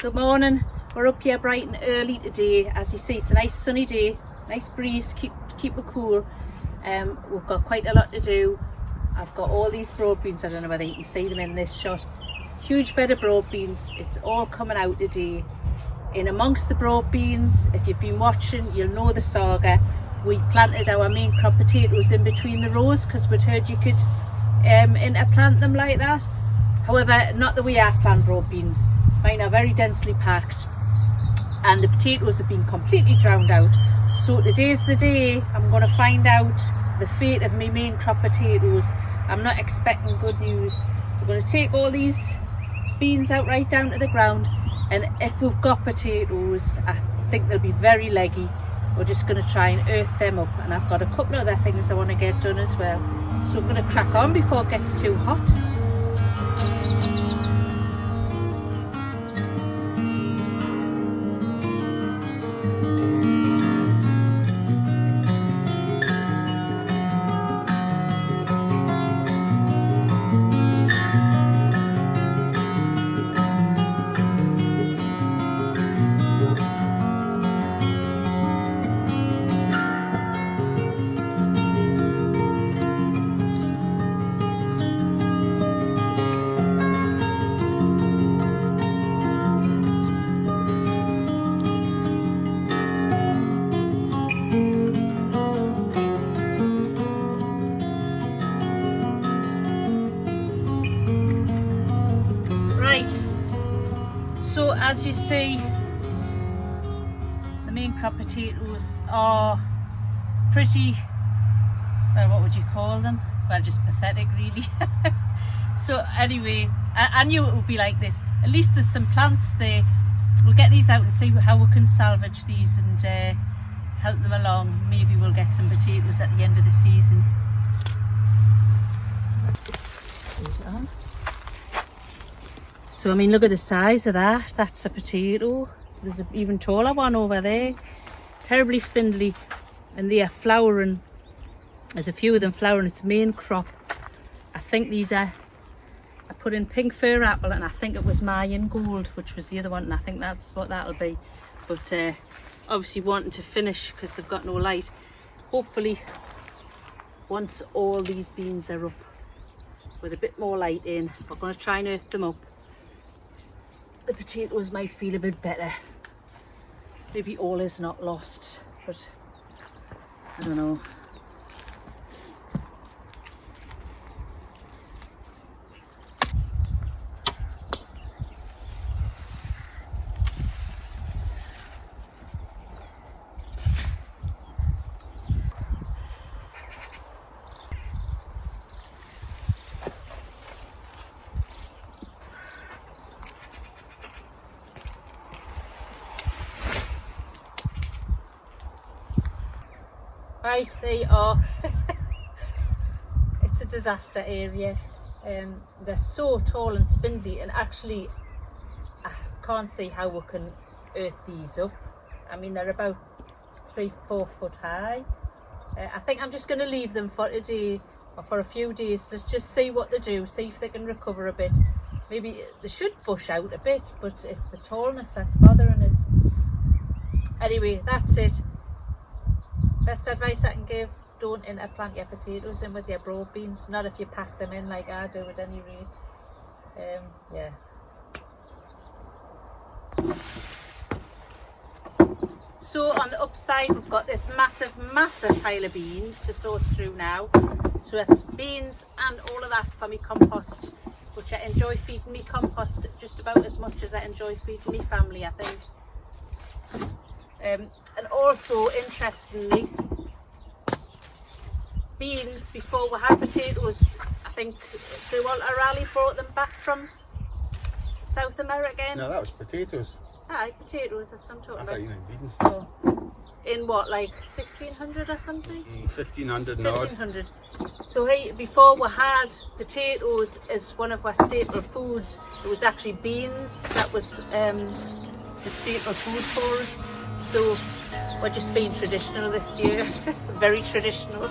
Good morning. We're up here bright and early today. As you see, it's a nice sunny day, nice breeze to keep it cool. We've got quite a lot to do. I've got all these broad beans. I don't know whether you can see them in this shot. Huge bed of broad beans. It's all coming out today. In amongst the broad beans, if you've been watching, you'll know the saga. We planted our main crop potatoes in between the rows because we'd heard you could interplant them like that. However, not the way I plant broad beans. Mine are very densely packed and the potatoes have been completely drowned out. So today's the day I'm going to find out the fate of my main crop potatoes. I'm not expecting good news. We're going to take all these beans out right down to the ground, and if we've got potatoes, I think they'll be very leggy. We're just going to try and earth them up, and I've got a couple of other things I want to get done as well. So I'm going to crack on before it gets too hot. So as you see, the main crop potatoes are pretty, well, what would you call them? Well, just pathetic really. So anyway, I knew it would be like this. At least there's some plants there. We'll get these out and see how we can salvage these and help them along. Maybe we'll get some potatoes at the end of the season. Is it on? So I mean, look at the size of that. That's a potato. There's an even taller one over there. Terribly spindly, and they are flowering. There's a few of them flowering. It's main crop. I think these are, I put in pink fir apple, and I think it was Mayan gold, which was the other one, and I think that's what that'll be. But obviously wanting to finish because they've got no light. Hopefully once all these beans are up with a bit more light in, we're going to try and earth them up. The potatoes might feel a bit better. Maybe all is not lost, but I don't know. Right, they are. It's a disaster area. They're so tall and spindly, and actually I can't see how we can earth these up. I mean, they're about 3-4 foot high. I think I'm just going to leave them for today or for a few days. Let's just see what they do, see if they can recover a bit. Maybe they should bush out a bit, but it's the tallness that's bothering us. Anyway, that's it. Best advice I can give, don't interplant your potatoes in with your broad beans, not if you pack them in like I do at any rate. Yeah. So on the upside we've got this massive pile of beans to sort through now. So that's beans and all of that for me compost, which I enjoy feeding me compost just about as much as I enjoy feeding me family, I think. And also, interestingly, beans, before we had potatoes, I think Sir Walter Raleigh brought them back from South America. No, that was potatoes. Aye, potatoes, that's what I'm talking about. I thought you meant beans. Oh. In what, like 1600 or something? 1500 and 1500. So hey, before we had potatoes as one of our staple foods, it was actually beans that was the staple food for us. So we're just being traditional this year, very traditional.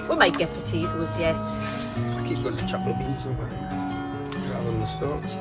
We might get potatoes yet. I keep going to chocolate beans over rather than the stalks.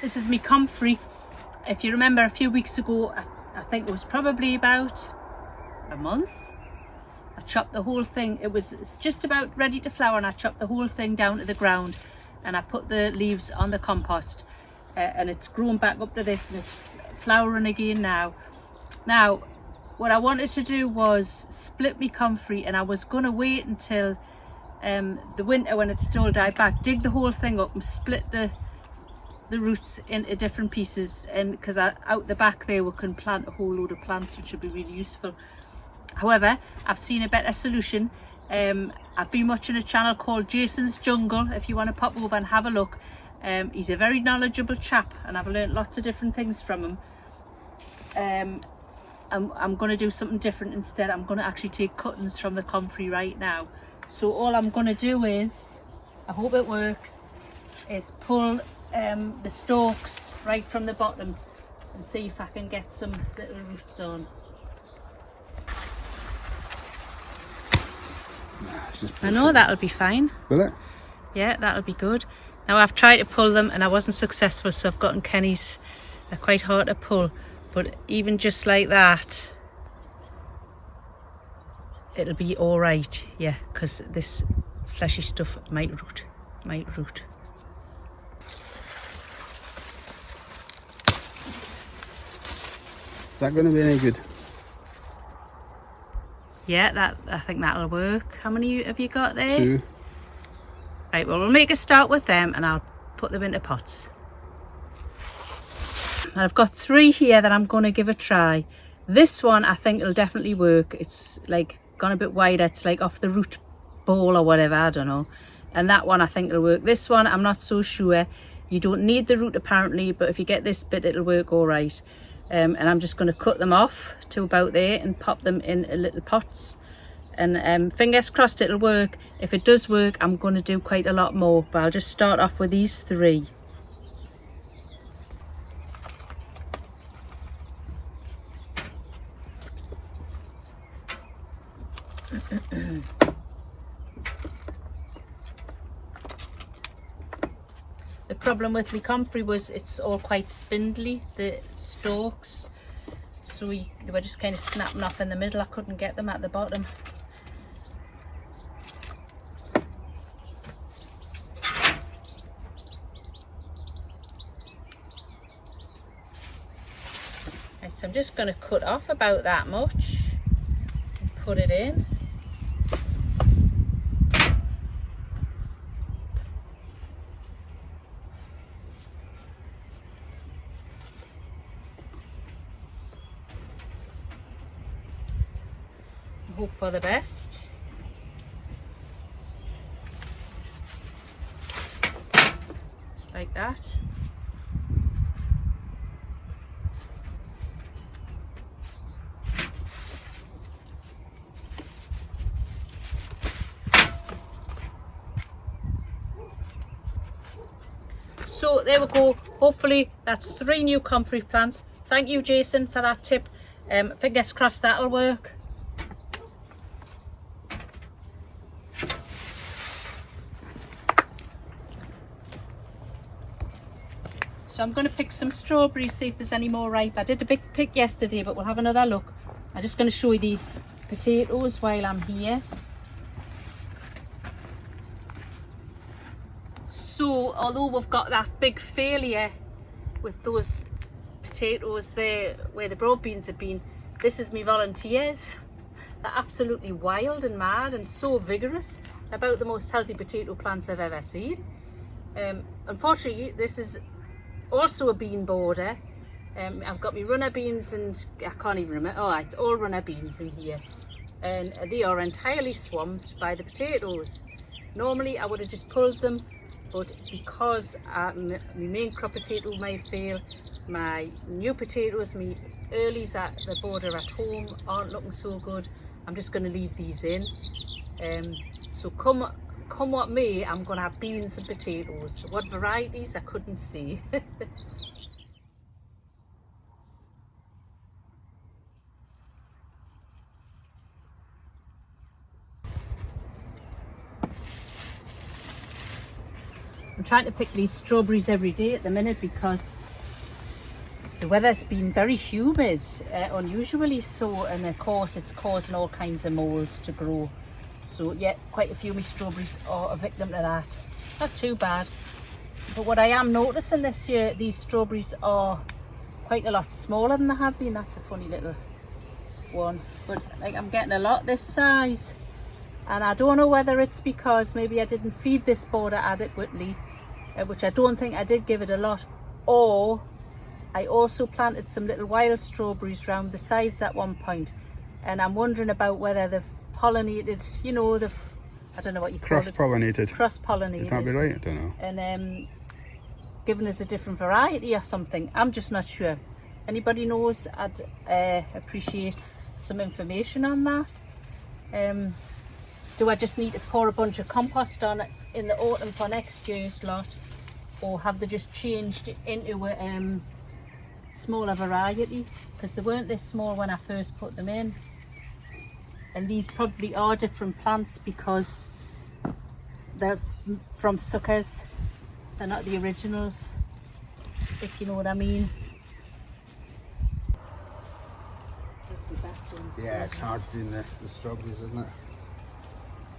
This is me comfrey. If you remember a few weeks ago, I think it was probably about a month, I chopped the whole thing. It was just about ready to flower and I chopped the whole thing down to the ground and I put the leaves on the compost and it's grown back up to this and it's flowering again now. Now, what I wanted to do was split me comfrey, and I was going to wait until the winter when it had all died back, dig the whole thing up and split the roots into different pieces, and because out the back there we can plant a whole load of plants which would be really useful. However, I've seen a better solution. I've been watching a channel called Jason's Jungle. If you want to pop over and have a look, he's a very knowledgeable chap and I've learnt lots of different things from him. I'm going to do something different instead. I'm going to actually take cuttings from the comfrey right now. So all I'm going to do is, I hope it works, is pull the stalks right from the bottom and see if I can get some little roots on. I know that'll be fine. Will it? Yeah, that'll be good. Now I've tried to pull them and I wasn't successful, so I've gotten Kenny's. They're quite hard to pull, but even just like that, it'll be all right. Yeah, because this fleshy stuff might root. Is that going to be any good? Yeah, I think that'll work. How many have you got there? 2. Right, well, we'll make a start with them and I'll put them into pots. And I've got 3 here that I'm going to give a try. This one I think it'll definitely work. It's like gone a bit wider. It's like off the root ball or whatever, I don't know. And that one I think it'll work. This one I'm not so sure. You don't need the root apparently, but if you get this bit it'll work all right. And I'm just going to cut them off to about there and pop them in little pots. And fingers crossed it'll work. If it does work, I'm going to do quite a lot more. But I'll just start off with these 3. The problem with my comfrey was it's all quite spindly, the stalks, so they were just kind of snapping off in the middle. I couldn't get them at the bottom. Right, so I'm just going to cut off about that much and put it in. Hope for the best. Just like that. So there we go. Hopefully that's 3 new comfrey plants. Thank you, Jason, for that tip. Fingers crossed that'll work. So I'm going to pick some strawberries, see if there's any more ripe. I did a big pick yesterday, but we'll have another look. I'm just going to show you these potatoes while I'm here. So although we've got that big failure with those potatoes there where the broad beans have been, this is me volunteers. They're absolutely wild and mad and so vigorous. They're about the most healthy potato plants I've ever seen. Unfortunately, this is also a bean border. I've got my runner beans and I can't even remember. Oh, it's all runner beans in here, and they are entirely swamped by the potatoes. Normally I would have just pulled them, but because my main crop potato may fail, my new potatoes, my earlies at the border at home aren't looking so good, I'm just going to leave these in. So come what may, I'm going to have beans and potatoes. What varieties I couldn't see. I'm trying to pick these strawberries every day at the minute because the weather's been very humid, unusually so, and of course it's causing all kinds of molds to grow. So yeah, quite a few of my strawberries are a victim to that. Not too bad. But what I am noticing this year, these strawberries are quite a lot smaller than they have been. That's a funny little one. But like, I'm getting a lot this size. And I don't know whether it's because maybe I didn't feed this border adequately, which I don't think I did give it a lot, or I also planted some little wild strawberries round the sides at one point, and I'm wondering about whether they've pollinated, you know, I don't know what you call it. Cross-pollinated. Cross-pollinated. That'd be right, I don't know. And given us a different variety or something. I'm just not sure. Anybody knows, I'd appreciate some information on that. Do I just need to pour a bunch of compost on it in the autumn for next year's lot, or have they just changed it into a smaller variety? Because they weren't this small when I first put them in. And these probably are different plants because they're from suckers. They're not the originals, if you know what I mean. Yeah, it's hard doing the strawberries, isn't it?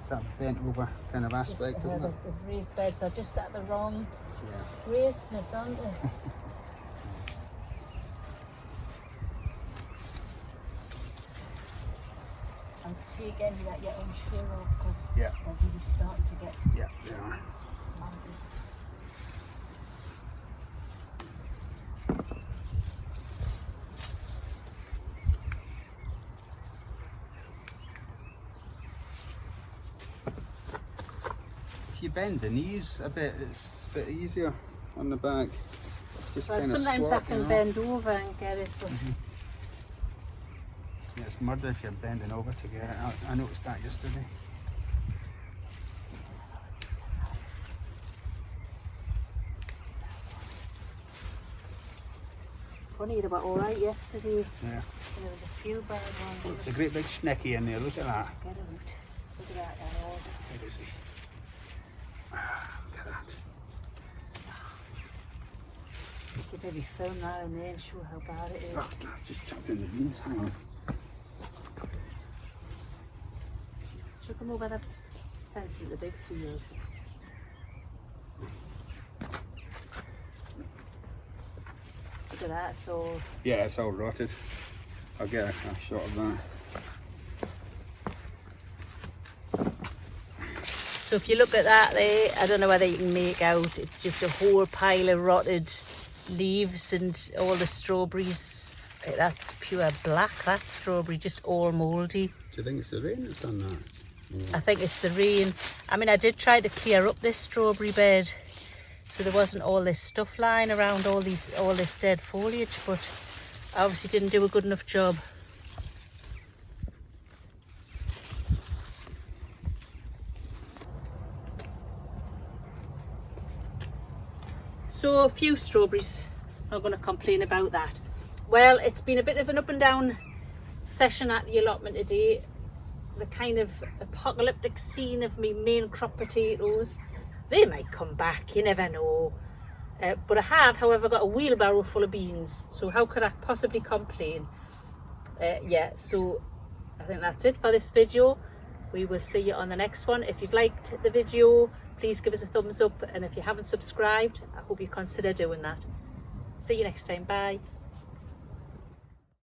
It's that bent over kind of aspect, isn't it? The raised beds are just at the wrong raisedness, aren't they? And take any that you're unsure of, because they're really starting to get They are. mounted. If you bend the knees a bit, it's a bit easier on the back. Just Well, kind of sometimes squat, I can you know? bend over and get it, but Yeah, it's murder if you're bending over to get it. I noticed that yesterday. funny, they were alright yesterday. Yeah. And there was a few bad Oh, ones. it's a great big schnecky in there, look at that. Get it out. Look at that, they're all. Where is he? Look at that. You could maybe film that in there and show how bad it is. Oh, I've just chucked in the beans, hang on. Should come over the fence at the big field. Look at that, it's all. Yeah, it's all rotted. I'll get a shot of that. So if you look at that there, I don't know whether you can make out, it's just a whole pile of rotted leaves and all the strawberries. That's pure black, that strawberry, just all mouldy. Do you think it's the rain that's done that? I think it's the rain. I mean, I did try to clear up this strawberry bed so there wasn't all this stuff lying around, all this dead foliage, but I obviously didn't do a good enough job. So a few strawberries, I'm going to complain about that. Well, it's been a bit of an up and down session at the allotment today. The kind of apocalyptic scene of me main crop potatoes. They might come back, you never know. But I have, however, got a wheelbarrow full of beans. So how could I possibly complain? Yeah, so I think that's it for this video. We will see you on the next one. If you've liked the video, please give us a thumbs up. And if you haven't subscribed, I hope you consider doing that. See you next time. Bye.